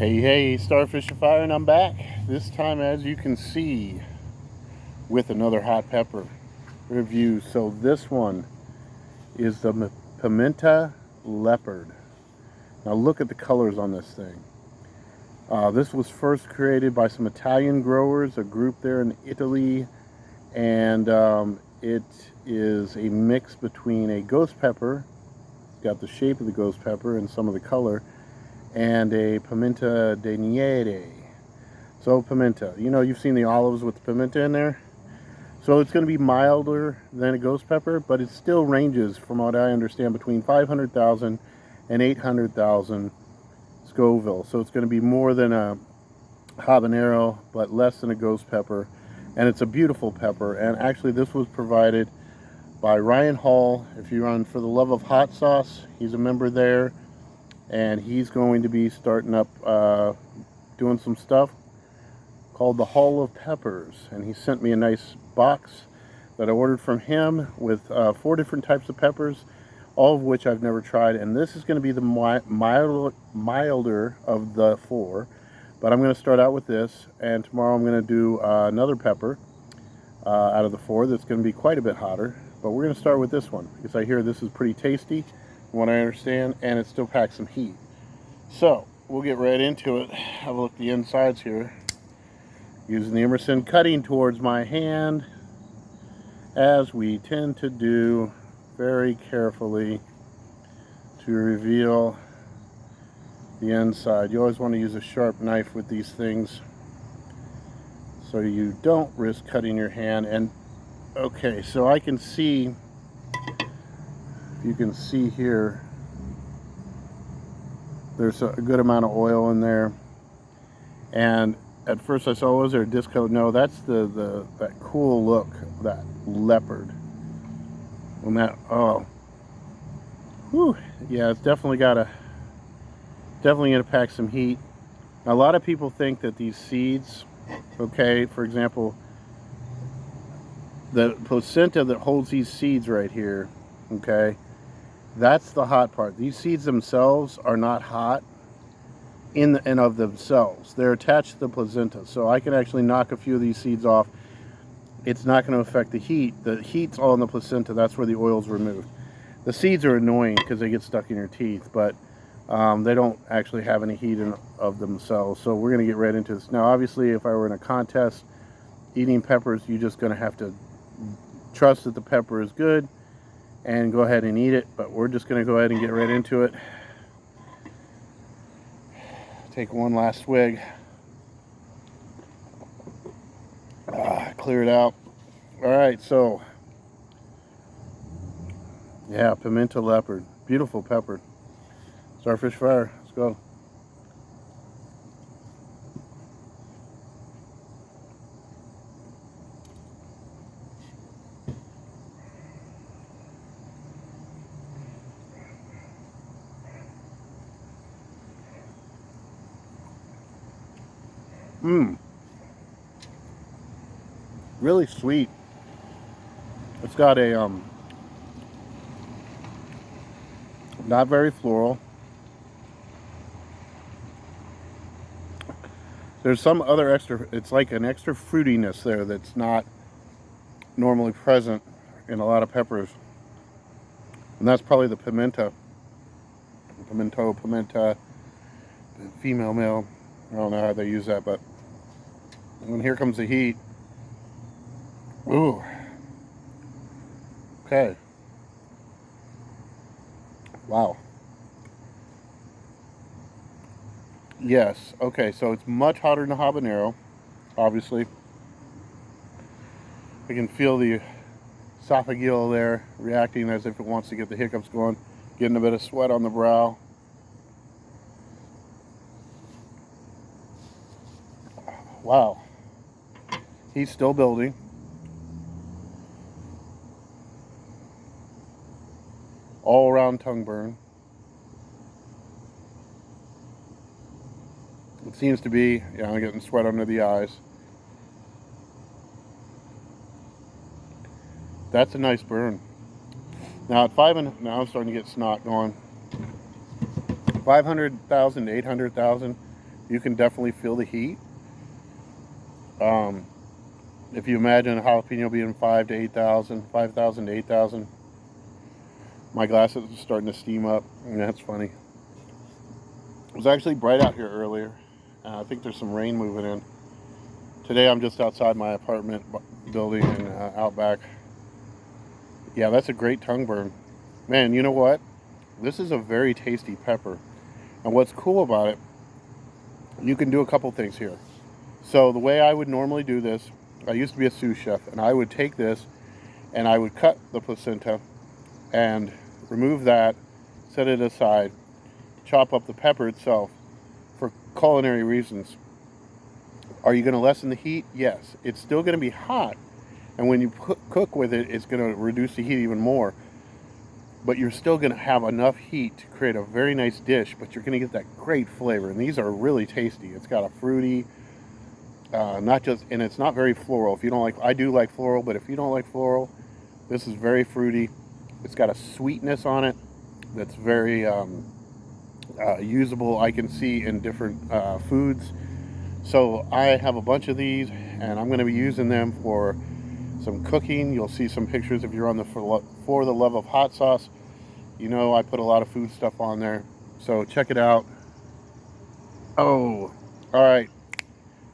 Hey, Starfish and Fire, and I'm back. This time, as you can see, with another hot pepper review. So this one is the Pimenta Leopard. Now look at the colors on this thing. This was first created by some Italian growers, a group there in Italy, and it is a mix between a ghost pepper, got the shape of the ghost pepper and some of the color, and a Pimenta de Nieve. So Pimenta, you know, you've seen the olives with the Pimenta in there. So it's going to be milder than a ghost pepper, but it still ranges, from what I understand, between 500,000 and 800,000 Scoville. So it's going to be more than a habanero, but less than a ghost pepper. And it's a beautiful pepper. And actually this was provided by Ryan Hall. If you run For the Love of Hot Sauce, he's a member there. And he's going to be starting up doing some stuff called the Hall of Peppers, and he sent me a nice box that I ordered from him with 4 different types of peppers, all of which I've never tried, and this is going to be the milder of the 4, but I'm going to start out with this, and tomorrow I'm going to do another pepper out of the 4 that's going to be quite a bit hotter, but we're going to start with this one because I hear this is pretty tasty from what I understand, and it still packs some heat. So we'll get right into it. Have a look at the insides here. Using the Emerson cutting towards my hand, as we tend to do, very carefully to reveal the inside. You always want to use a sharp knife with these things so you don't risk cutting your hand. And okay, so I can see, you can see here, there's a good amount of oil in there, and at first I saw, was there a disc coat? No, that's that cool look, that leopard. And that, oh, whew, yeah, it's definitely gonna pack some heat. Now, a lot of people think that these seeds, okay, for example, the placenta that holds these seeds right here, okay, that's the hot part. These seeds themselves are not hot in and of themselves. They're attached to the placenta, so I can actually knock a few of these seeds off. It's not going to affect the heat. The heat's all in the placenta. That's where the oil's removed. The seeds are annoying because they get stuck in your teeth, but they don't actually have any heat in of themselves. So we're going to get right into this. Now, obviously, if I were in a contest eating peppers, you're just going to have to trust that the pepper is good and go ahead and eat it, but we're just going to go ahead and get right into it. Take one last swig. Clear it out. Alright, so yeah, Pimenta Leopard. Beautiful pepper. Starfish Fire. Let's go. Really sweet. It's got a not very floral. There's some other extra, it's like an extra fruitiness there that's not normally present in a lot of peppers. And that's probably the pimenta. Pimenta, female, male. I don't know how they use that, but when here comes the heat. Ooh. Okay. Wow. Yes. Okay, so it's much hotter than the habanero, obviously. I can feel the esophageal there reacting as if it wants to get the hiccups going, getting a bit of sweat on the brow. Wow. He's still building. All around tongue burn. It seems to be, I'm getting sweat under the eyes. That's a nice burn. Now at now I'm starting to get snot going. 500,000 to 800,000. You can definitely feel the heat. If you imagine a jalapeno being 5,000 to 8,000, 5,000 to 8,000, my glasses are starting to steam up, and that's funny. It was actually bright out here earlier. I think there's some rain moving in. Today I'm just outside my apartment building and out back. Yeah, that's a great tongue burn. Man, you know what? This is a very tasty pepper. And what's cool about it, you can do a couple things here. So the way I would normally do this, I used to be a sous chef, and I would take this and I would cut the placenta and remove that, set it aside, chop up the pepper itself for culinary reasons. Are you going to lessen the heat? Yes. It's still going to be hot, and when you cook with it, it's going to reduce the heat even more. But you're still going to have enough heat to create a very nice dish, but you're going to get that great flavor. And these are really tasty. It's got a fruity, and it's not very floral. If you don't like, I do like floral, but if you don't like floral, this is very fruity. It's got a sweetness on it that's very usable. I can see in different foods. So I have a bunch of these, and I'm going to be using them for some cooking. You'll see some pictures if you're on the For the Love of Hot Sauce. You know I put a lot of food stuff on there, so check it out. Oh, all right.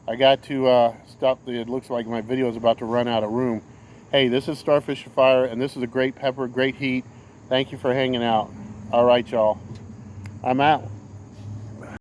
I got to stop. It looks like my video is about to run out of room. Hey, this is Starfish Fire, and this is a great pepper, great heat. Thank you for hanging out. All right, y'all. I'm out.